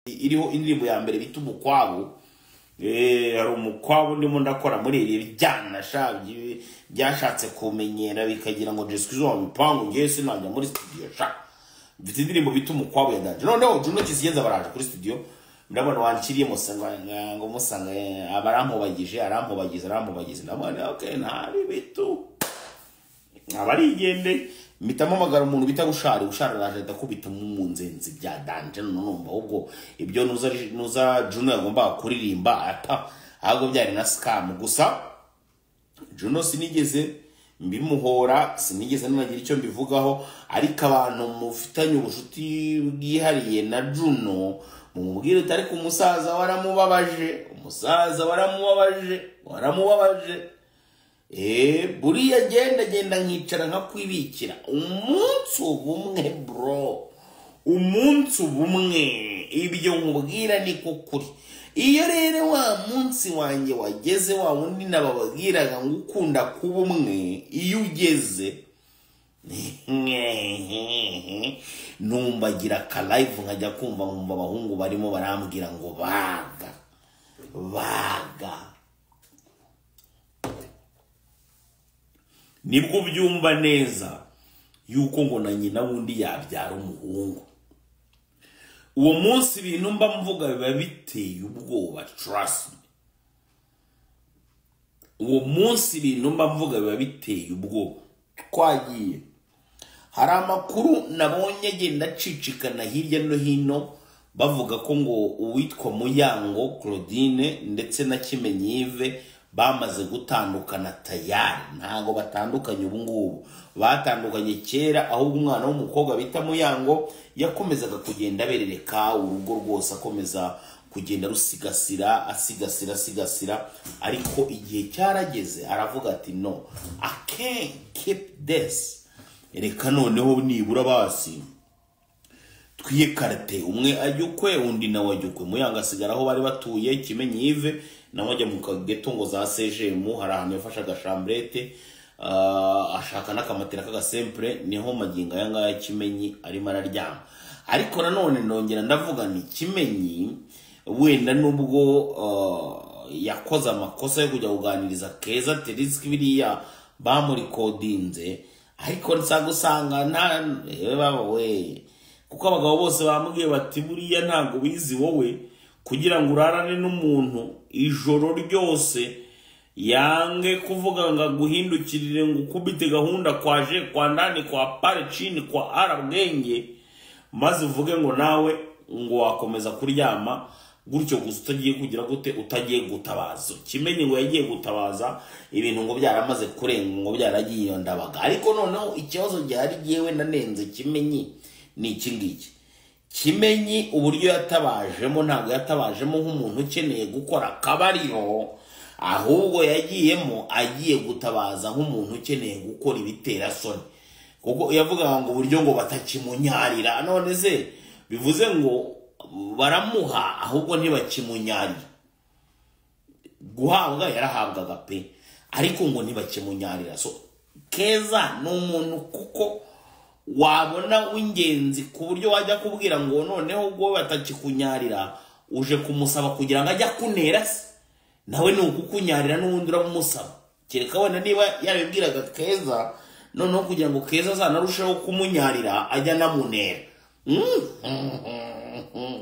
iriho indirimbo ya mbere bita umukwabu. Hari umukwabu ndimo ndakora muri iri bijyana shabye byashatse kumenyera bikagira ngo Jesco zo mipango ngiye sinajya muri studio sha mfite indirimbo bita umukwabu ya Danje. Noneho Juno Kizigenza baraje kuri studio ndabona wankiriye musanga ngo musanga abarampobagije arampobagize ndabona okay ntari bitu abarigende mitamo magara umuntu bita gushari raje ndakubita mu nzenzi bya Danje numva ubwo ibyo nuza Juno yagomba kuririmba ata ahubwo byari na scam gusa Juno sinigeze mbimuhora sinigeze nagira icyo mbivugaho ariko abantu mufitanye ubushuti bwihariye na Juno mumubwire utari ku musaza waramubabaje buriya genda nkicara nka kwibikira umunsi ubumwe bro umunsi ubumwe ibyo nkubwira niko kuri iyo rero wa munsi wanjye wageze wa wundi nababwiraga ngo ukunda kuba umwe iyo ugeze numbagira ka live nkajya kumva nkumva abahungu barimo barambwira ngo baga nibwo byumva neza yuko ngo na nyina wundi yabyara umuhungu. Uwo munsi ibintu mba mvuga biba biteye ubwoba, trust me. Uwo munsi ibintu mba mvuga biba biteye ubwoba. Twagiye hari amakuru nabonye genda cicikana hirya no hino bavuga ko ngo uwitwa Muyango Claudine ndetse na Kimenyi Yves bamaze gutandukana tayari. Ntago batandukanye ubu ngubu, batandukanye kera ahubwo umwana w'umukobwa bita Muyango yakomezaga kugenda berereka urugo rwose akomeza kugenda asigasira ariko igihe cyarageze aravuga ati no, I can't keep this. Reka noneho nibura basi twiyekarate umwe ajyukwe undi nawe ajyukwe. Muyango asigara aho bari batuye Kimenyi Yves nawe ajya mu kageto ngo za CGM hari ahantu yafashaga chambrette ashaka n'akamatera k'agasempre niho maginga yanga Kimenyi arimo araryama. Ariko nanone nongera ndavuga ni Kimenyi wenda nubwo yakoze amakosa yo kujya kuganiriza Keza Teriski biriya bamuri kodinze ariko nsagusanga nta babawe kuko abagabo bose bamubwiye bati buriya ntago bizi wowe kugira ngo urarane n'umuntu ijoro ryose yange kuvuga ngo guhindukirire ngo ukubite gahunda kwaje kwa ndani kwa pare chini kwa arabwenge maze uvuge ngo nawe ngo wakomeza kuryama gutyo gusa utagiye kugira gute utagiye gutabaza. Kimenyi ngo yagiye gutabaza ibintu ngo byaramaze kurenga ngo byaragiye ndabaga. Ariko noneho ikibazo gihari giyewe nanenze Kimenyi ni iki ngiki. Kimenyi uburyo yatabajemo ntabwo yatabajemo nk'umuntu ukeneye gukora kabariro, ahubwo yagiyemo agiye gutabaza nk'umuntu ukeneye gukora ibitera soni. Kuko yavuga ngo uburyo ngo batakimunyarira, none se bivuze ngo baramuha ahubwo ntibakimunyarira. Guhabwa yarahabwaga pe ariko ngo ntibakimunyarira. So Keza n'umuntu kuko wabona w'ingenzi ku buryo wajya kubwira ngo noneho ubwo batakikunyarira uje kumusaba kugira ngo ajya kunera se nawe ni ukukunyarira n'ubundi uramusaba. Kereka wenda niba yabibwiraga Keza noneho kugira ngo Keza azanarusheho kumunyarira ajya namunera.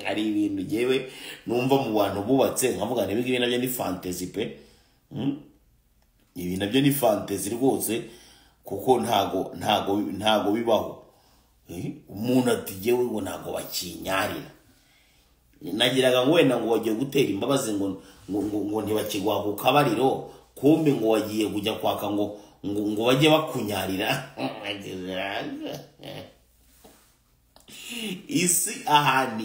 Hari ibintu jewe numva mu bantu bubatse nkavuga ne bigiye nabyo ni fantasy pe. Ibi nabyo ni fantasy rwose kuko ntago bibaho. Umuntu ati jewe ngo ntago bakinyarira. Nagiraga ngo wenda ngo wagiye gutera imbabazi ngo ntibakigwa ku kabariro kumbe ngo wagiye kujya kwaka ngo bajye bakunyarira. Isi ahantu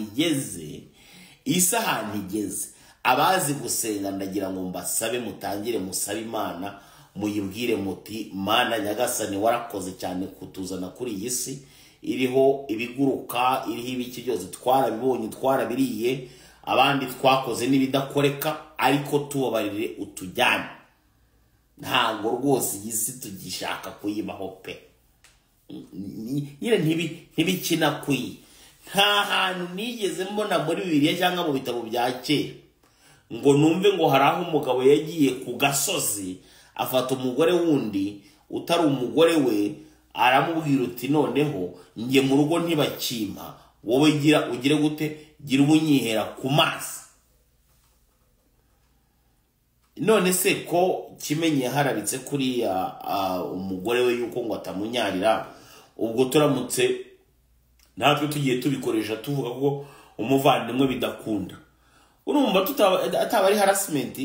igeze abazi gusenga ndagira ngo mbasabe mutangire musabe Imana muyibwire muti Mana Nyagasani warakoze cyane kutuzana kuri iyi si iriho ibiguruka iriho ibiki byose twarabibonye twarabiriye abandi twakoze nibidakoreka ariko tubabarire utujyane. Ntago rwose iyi si tugishaka kuyibaho pe. Nyine ntibikina kwi nta hantu nigeze mbona muri Bibiliya cyangwa mu bitabo bya kera ngo numve ngo hari aho umugabo yagiye ku gasozi afata umugore wundi utari umugore we, aramubwira uti noneho njye mu rugo ntibakimpa, wowe ugire gute, gira ubunyihera ku mazi. None se ko Kimenyi yaharabitse kuriya umugore we yuko ngo atamunyarira, ubwo turamutse natwe tugiye tubikoresha tuvuga ko umuvandimwe bidakunda, urumva ataba ari harassment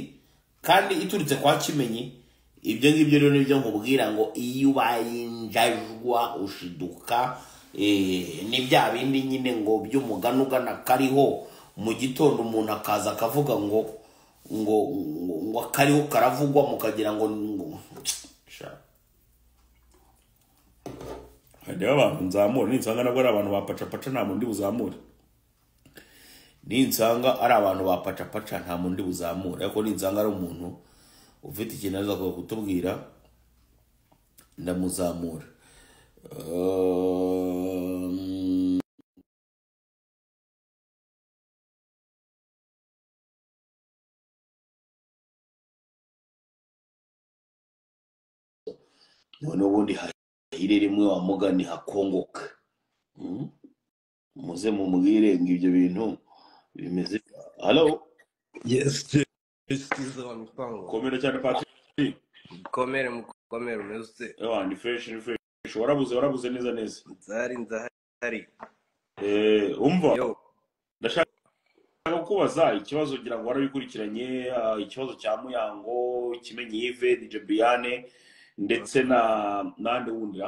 kandi iturutse kwa Kimenyi? Ibyo ngibyo rero nibyo nkubwira ngo iyo ubaye injajwa ushiduka, ni bya bindi nyine ngo by'umugani ugana kariho mu gitondo umuntu akaza akavuga ngo akariho karavugwa mukagira ngo hariho abantu nzamura, ninsanga nabwo ari abantu bapacapaca nta mundi buzamura, ninsanga ari abantu bapacapaca nta mundi buzamura, ariko ninsanga ari umuntu ufite ikintu aza kutubwira ndamuzamura. None ubundi hahire rimwe wa mugani hakongoka, muze mumubwire ngo ibyo bintu bimeze. Hello, Yes, Stiza wa mipango. komera cyane Patrick. Mukomere umeze. Ni fresh. Warabuze neza. Nzahari. Umva, Yo, ndashaka kukubaza ikibazo ngira ngo warabikurikiranye, ikibazo cya Muyango, Kimenyi Yves, DJ Brian ndetse nande wundi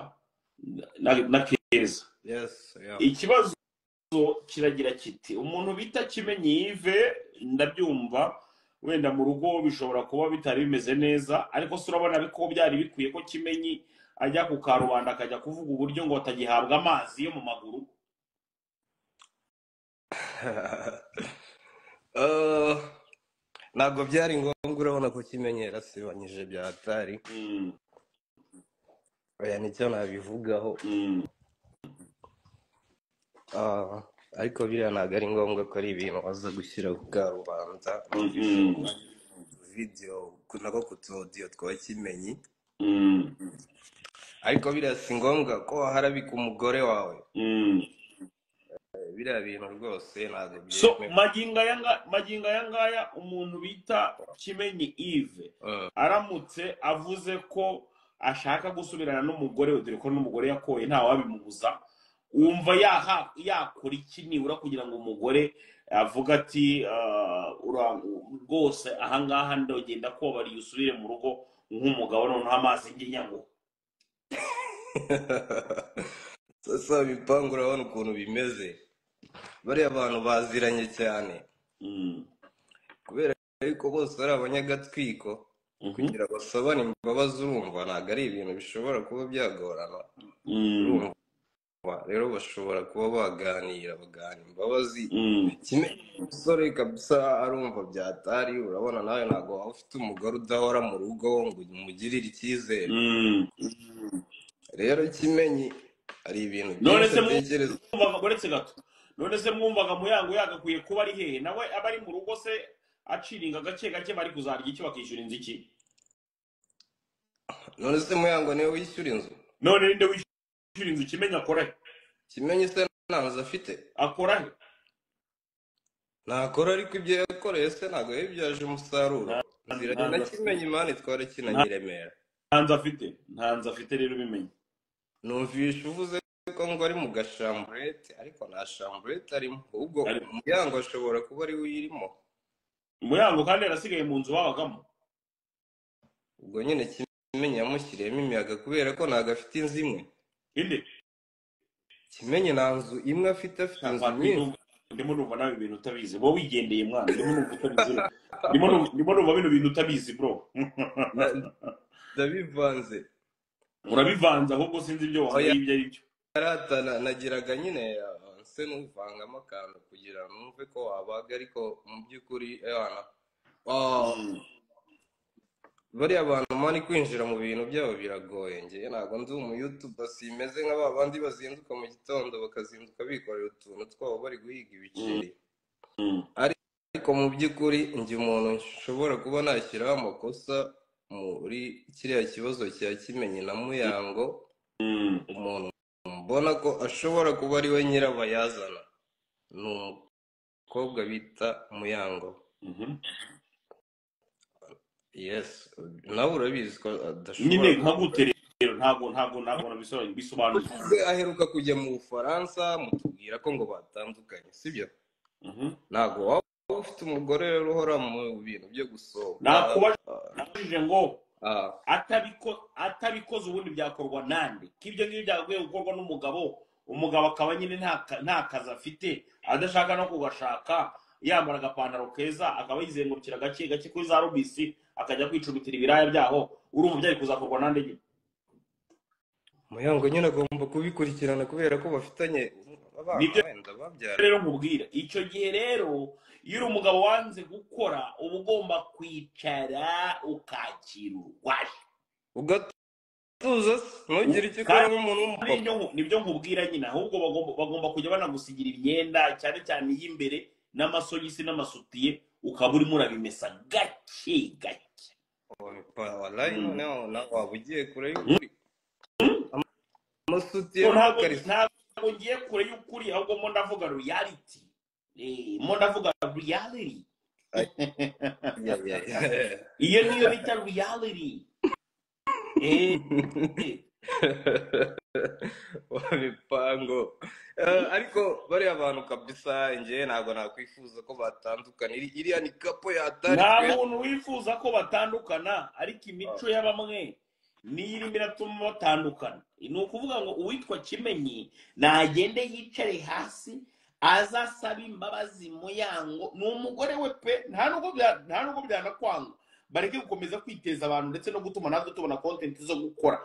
na Keza. yes, yeah. Ikibazo kiragira kiti, umuntu bita Kimenyi Yves ndabyumva wenda mu rugo bishobora kuba bitari bimeze neza, ariko se urabona biko byari bikwiye ko Kimenyi ajya ku karubanda akajya kuvuga uburyo ngo atagihabwa amazi yo mu maguru? Ntabwo byari ngombwa, urabona ko Kimenyera sibanyije bya hatari. Oya, nicyo nabivugaho. Ariko biriya ntabwo ari ngombwa ko ari ibintu waza gushyira ku karubanda. Video nako kutodiyo twa Kimenyi. Ariko biriya si ngombwa ko waharabika umugore wawe. Biriya bintu rwose ntabwo byemewe. So maginga yangaya umuntu bita Kimenyi Yves aramutse avuze ko ashaka gusubirana n'umugore we, dore ko n'umugore yakoye nta wabimubuza, wumva yakora iki nibura kugira ngo umugore avuga ati rwose ahangaha ndogenda kobariye usubire mu rugo nk'umugabo, noneho amazi nginyago? Sasa bipangu urabona ukuntu bimeze, bariya abantu baziranye cyane, kubera ariko bose ari abanyagatwiko, kugira basabane imbabazi urumva ntabwo ari ibintu bishobora kuba byagorana. Rero bashobora kuba baganira bagana imbabazi. Kimenyi umusore kabisa arumva byatari, urabona nawe ntabwo waba ufite umugore udahora mu rugo ngo umugirire icyizere. Rero Kimenyi ari ibintu byinshi atekereza. None se mwumvaga Muyango yagakwiye kuba ari hehe? Nawe abari mu rugo se aciringa gake bari kuzarya iki bakishyura inzu iki? None se Muyango niwe wishyura inzu? None ninde wishyura inzu? Kimenyi akora he? Kimenyi se nta nzu afite? Akora he? Ntakora, ariko ibyo yakoreye se ntabwo yabibyaje umusaruro. Nziranye na Kimenyi mani twara kinanye Remera. Nta nzu afite rero bimenye. Numvisha uvuze ko ngo ari mu gashamburete, ariko nta shamburete arimo, ubwo Muyango ashobora kuba ari uyirimo. Muyango kandi yarasigaye mu nzu babagamo. Ubwo nyine Kimenyi yamushyiriyemo imiyaga kubera ko ntabwo afite inzu imwe. Inde? Kimenyi nta nzu imwe afite inzu nyinshi. Ndimo numva nawe ibintu utabizi, bo wigendeye mwana, ndimo numva bino bintu utabizi bro. Ndabivanze. Urabivanze ahubwo sinzi ibyo wambaye ibyo ari byo. Aratana nagiraga nyine se n'uvangamo akantu kugira numve ko wabaga, ariko mu by'ukuri bariya abantu mani kwinjira mu bintu byabo biragoye. Njye ntabwo ndi umuyutuba, simeze nk'aba bandi bazinduka mu gitondo bakazinduka bikorera utuntu twabo bari guhiga ibiceri. Ariko mu by'ukuri njye umuntu nshobora kuba nashyiraho amakosa muri kiriya kibazo cya Kimenyi na Muyango, umuntu mbona ko ashobora kuba ari we nyirabayazana ni umukobwa bita Muyango. Yes, nawe urabizi ko adashobora nyine nkagute rero ntabwo bisobanuye. aheruka kujya mu Bufaransa mutubwira ko ngo batandukanye, sibyo? Ntabwo waba ufite umugore rero uhora mu bintu byo gusohoka. Nakubajije ngo atabikoze ubundi byakorwa nande? Ko ibyo ngibyo byagakwiye gukorwa n'umugabo, umugabo akaba nyine nta kazi afite, adashaka no kugashaka, yambara agapantaro keza akaba yizengurukira gake gake kuri za rubisi akajya kwicumitira ibiraya byaho. Urumva byari kuzakorwa nande nyine? Muyango nyine agomba kubikurikirana kubera ko bafitanye abana wenda babyara. Rero nkubwira icyo gihe rero iyo uri umugabo wanze gukora uba ugomba kwicara ukakira urwaje ugatuza ntugire icyo ukora nk'umuntu w'umupapa. Nibyo nkubwira nyine, ahubwo bagomba kujya banagusigira imyenda cyane cyane iy'imbere n'amasogisi n'amasutiye, ukaba urimo urabimesa gake gake. Wallahi noneho waba ugiye kure y'ukuri. Amasutiye ntabwo ngiye kure y'ukuri, ahubwo mo ndavuga reality. Mo ndavuga reality. Iyo niyo bita reality. Wabipango. Ariko bariya abantu kabisa njye ntabwo nakwifuza ko batandukana. Iriya ni kapo yatari. Nta muntu wifuza ko batandukana, ariko imico ya bamwe niyo irimo iratuma batandukana. Ni ukuvuga ngo uwitwa Kimenyi nagende yicare hasi azasaba imbabazi Muyango, ni umugore we pe, nta nubwo byanakwanga. Bareke gukomeza kwiteza abantu ndetse no gutuma natwe tubona content zo gukora.